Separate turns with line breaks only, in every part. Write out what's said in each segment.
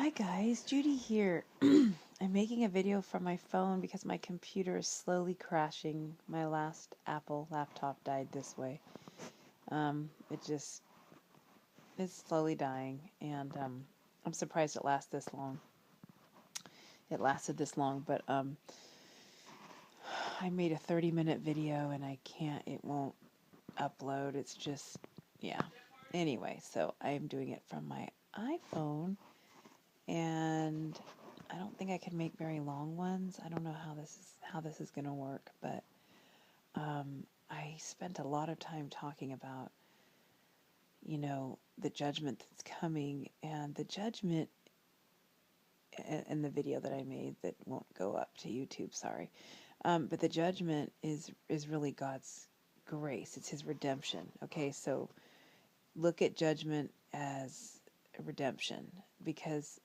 Hi guys, Judy here. I'm making a video from my phone because my computer is slowly crashing. My last Apple laptop died this way. It's slowly dying, and I'm surprised it lasted this long. But I made a 30-minute video and it won't upload. It's just, yeah. Anyway, so I am doing it from my iPhone. And I don't think I can make very long ones. I don't know how this is going to work, but I spent a lot of time talking about, the judgment that's coming, and the judgment in the video that I made that won't go up to YouTube, sorry. But the judgment is really God's grace. It's his redemption. Okay, so look at judgment as a redemption, because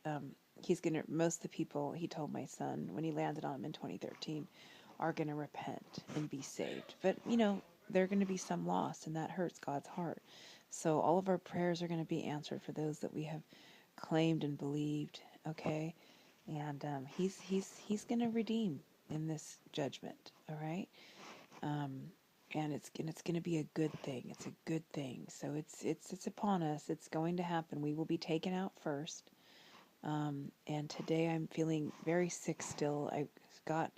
most of the people, he told my son when he landed on him in 2013, are going to repent and be saved. But, there are going to be some lost, and that hurts God's heart. So all of our prayers are going to be answered for those that we have claimed and believed, okay? And he's going to redeem in this judgment, all right? And it's going to be a good thing. It's a good thing. So it's upon us. It's going to happen. We will be taken out first. And today I'm feeling very sick still. I got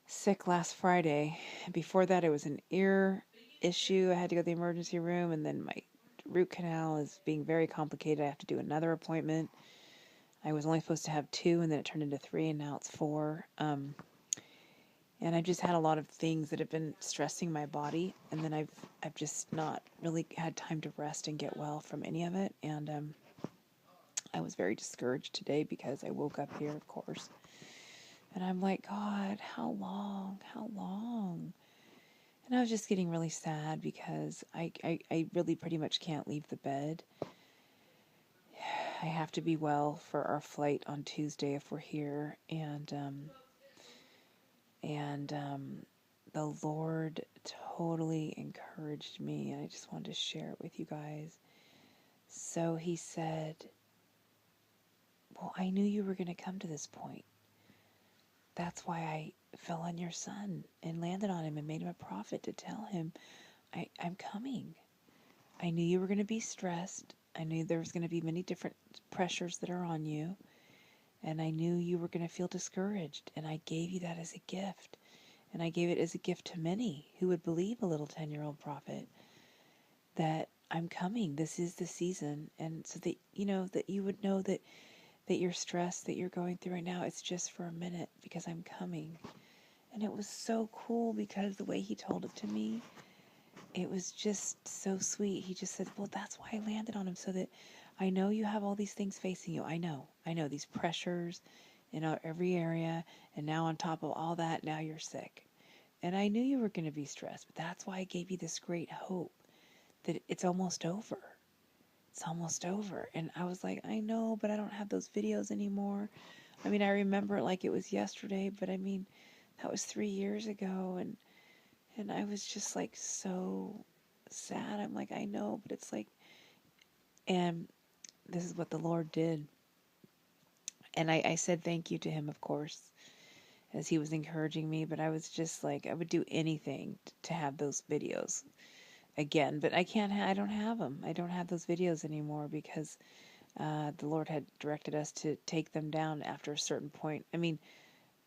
sick last Friday. Before that, it was an ear issue. I had to go to the emergency room, and then my root canal is being very complicated. I have to do another appointment. I was only supposed to have 2, and then it turned into 3, and now it's 4. And I've just had a lot of things that have been stressing my body, and then I've just not really had time to rest and get well from any of it. And I was very discouraged today because I woke up here, of course, and I'm like, God, how long? How long? And I was just getting really sad because I really pretty much can't leave the bed. I have to be well for our flight on Tuesday if we're here, and the Lord totally encouraged me, and I just wanted to share it with you guys. So he said, well, I knew you were going to come to this point. That's why I fell on your son and landed on him and made him a prophet to tell him, I'm coming. I knew you were going to be stressed. I knew there was going to be many different pressures that are on you. And I knew you were going to feel discouraged. And I gave you that as a gift. And I gave it as a gift to many who would believe a little 10-year-old prophet, that I'm coming. This is the season. And so that, that you would know that your stress that you're going through right now, it's just for a minute, because I'm coming. And it was so cool because the way he told it to me, it was just so sweet. He just said, well, that's why I landed on him, so that I know you have all these things facing you. I know these pressures in every area. And now on top of all that, now you're sick. And I knew you were going to be stressed, but that's why I gave you this great hope that it's almost over. It's almost over. And I was like, I know, but I don't have those videos anymore. I mean, I remember it like it was yesterday, but I mean, that was 3 years ago. And I was just like so sad. I'm like, I know, but it's like, and this is what the Lord did. And I said thank you to him, of course, as he was encouraging me, but I was just like, I would do anything to have those videos again, but I don't have them. I don't have those videos anymore because the Lord had directed us to take them down after a certain point. I mean,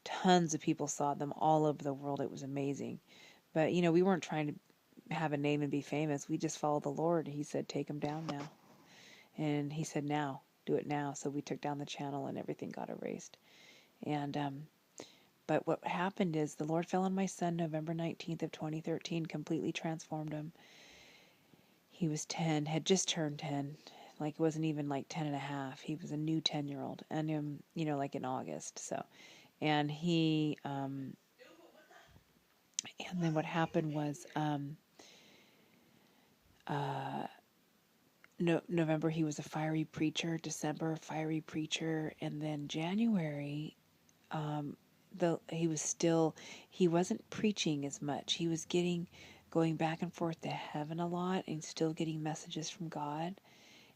tons of people saw them all over the world. It was amazing. But, we weren't trying to have a name and be famous. We just followed the Lord. He said, take them down now. And he said, now, do it now. So we took down the channel and everything got erased. And, but what happened is the Lord fell on my son November 19th of 2013, completely transformed him. He was 10, had just turned 10. Like, it wasn't even like 10 and a half. He was a new 10-year-old. And, like in August. So, and and then what happened was, November, he was a fiery preacher. December, fiery preacher. And then January, he wasn't preaching as much. He was going back and forth to heaven a lot and still getting messages from God.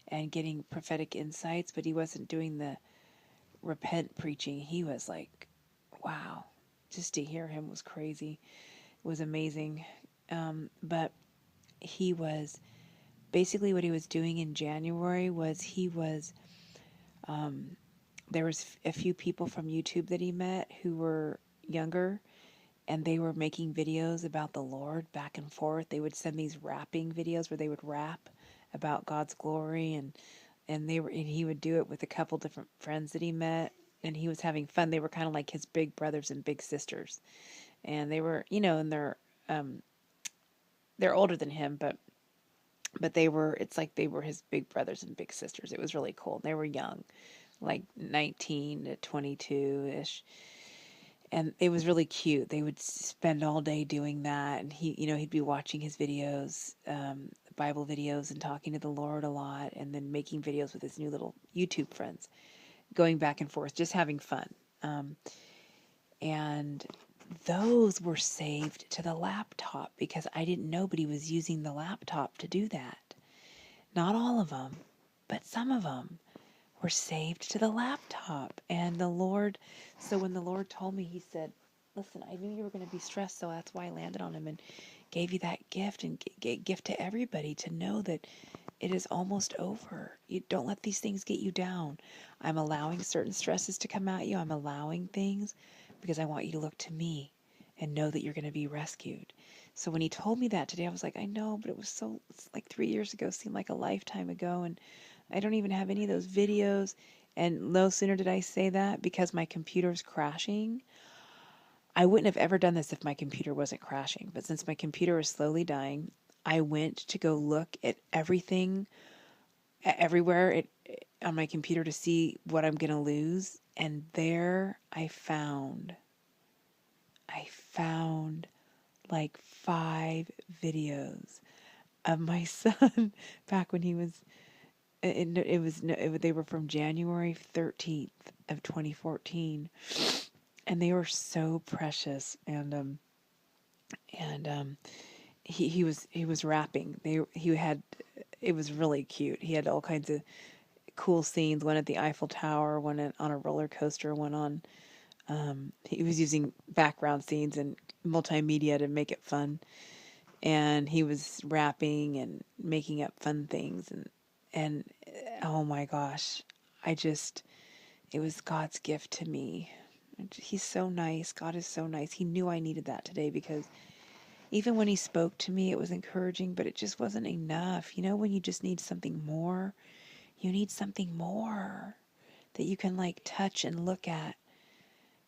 and getting prophetic insights, but he wasn't doing the repent preaching. He was like, wow, just to hear him was crazy. It was amazing. But he was basically what he was doing in January was there was a few people from YouTube that he met who were younger, and they were making videos about the Lord back and forth. They would send these rapping videos where they would rap about God's glory, and he would do it with a couple different friends that he met, and he was having fun. They were kind of like his big brothers and big sisters, and they were, and they're older than him, but it's like they were his big brothers and big sisters. It was really cool. They were young, like 19 to 22 ish, and it was really cute. They would spend all day doing that, and he'd be watching his videos, Bible videos, and talking to the Lord a lot, and then making videos with his new little YouTube friends, going back and forth, just having fun. And those were saved to the laptop because I didn't know, but he was using the laptop to do that. Not all of them, but some of them were saved to the laptop. And so when the Lord told me, he said, listen, I knew you were going to be stressed, so that's why I landed on him and gave you that gift and gift to everybody to know that it is almost over. You don't let these things get you down. I'm allowing certain stresses to come at you. I'm allowing things because I want you to look to me and know that you're going to be rescued. So when he told me that today, I was like, I know, but it's like 3 years ago, seemed like a lifetime ago. And I don't even have any of those videos. And no sooner did I say that, because my computer's crashing. I wouldn't have ever done this if my computer wasn't crashing. But since my computer is slowly dying, I went to go look at everything, everywhere on my computer to see what I'm going to lose. And there I found like 5 videos of my son back when he was, they were from January 13th of 2014, and they were so precious. And he was rapping. It was really cute. He had all kinds of cool scenes. One at the Eiffel Tower, on a roller coaster, one on. He was using background scenes and multimedia to make it fun, and he was rapping and making up fun things, and oh my gosh, it was God's gift to me. He's so nice. God is so nice. He knew I needed that today, because even when he spoke to me, it was encouraging, but it just wasn't enough. When you just need something more, you need something more that you can like touch and look at.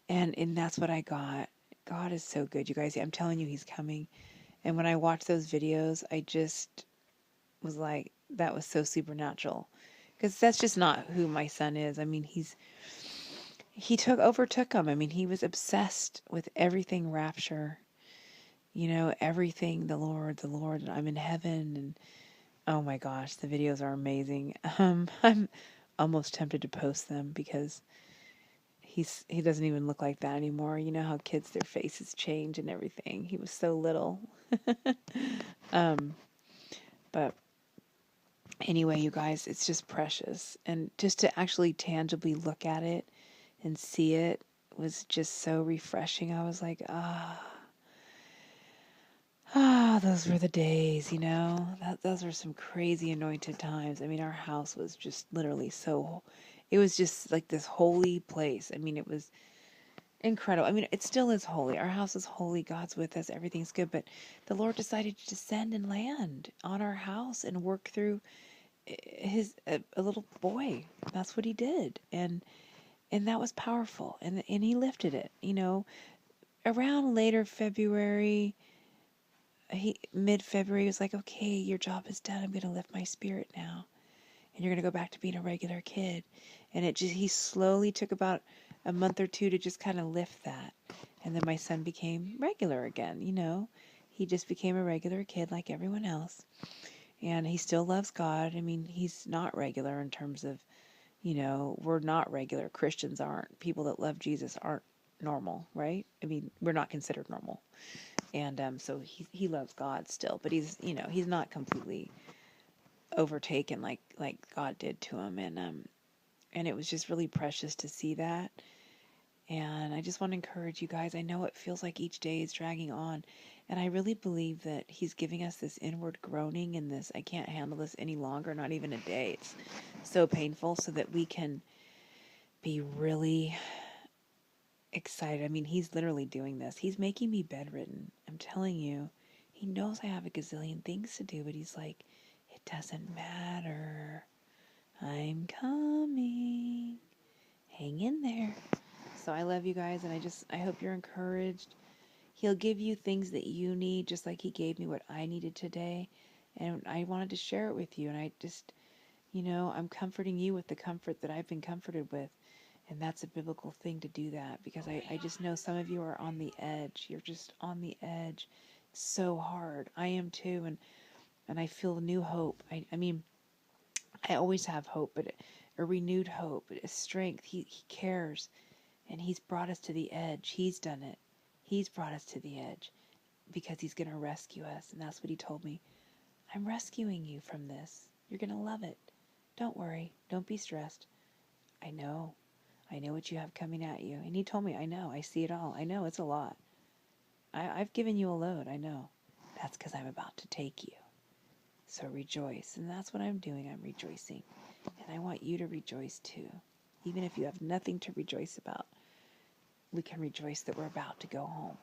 And that's what I got. God is so good, you guys. I'm telling you, he's coming. And when I watched those videos, I just was like, that was so supernatural. Because that's just not who my son is. I mean, overtook him. I mean, he was obsessed with everything Rapture. Everything the Lord, and I'm in heaven. And oh my gosh, the videos are amazing. I'm almost tempted to post them, because he doesn't even look like that anymore. You know how kids, their faces change and everything. He was so little. But anyway, you guys, it's just precious. And just to actually tangibly look at it and see it was just so refreshing. I was like, those were the days, those were some crazy anointed times. I mean, our house was just literally it was just like this holy place. I mean, it was incredible. I mean, it still is holy. Our house is holy. God's with us. Everything's good. But the Lord decided to descend and land on our house and work through a little boy. That's what he did. And that was powerful. And he lifted it, around later February, mid-February, was like, okay, your job is done. I'm going to lift my spirit now. And you're going to go back to being a regular kid. And he slowly took about a month or two to just kind of lift that. And then my son became regular again, He just became a regular kid like everyone else. And he still loves God. I mean, he's not regular in terms of, we're not regular. Christians aren't. People that love Jesus aren't normal, right? I mean, we're not considered normal. And so he loves God still, but he's not completely overtaken like God did to him. And it was just really precious to see that. And I just want to encourage you guys. I know it feels like each day is dragging on. And I really believe that he's giving us this inward groaning and this, I can't handle this any longer, not even a day. It's so painful, so that we can be really excited. I mean, he's literally doing this. He's making me bedridden. I'm telling you, he knows I have a gazillion things to do, but he's like, it doesn't matter. I'm coming. Hang in there. So I love you guys, and I hope you're encouraged. He'll give you things that you need, just like he gave me what I needed today. And I wanted to share it with you. And I just, I'm comforting you with the comfort that I've been comforted with. And that's a biblical thing to do that, because I just know some of you are on the edge. You're just on the edge. It's so hard. I am too. And I feel new hope. I mean, I always have hope, but a renewed hope, a strength. He cares. And he's brought us to the edge. He's done it. He's brought us to the edge because he's going to rescue us. And that's what he told me. I'm rescuing you from this. You're going to love it. Don't worry. Don't be stressed. I know. I know what you have coming at you. And he told me, I know. I see it all. I know it's a lot. I've given you a load. I know. That's because I'm about to take you. So rejoice. And that's what I'm doing. I'm rejoicing. And I want you to rejoice too. Even if you have nothing to rejoice about, we can rejoice that we're about to go home.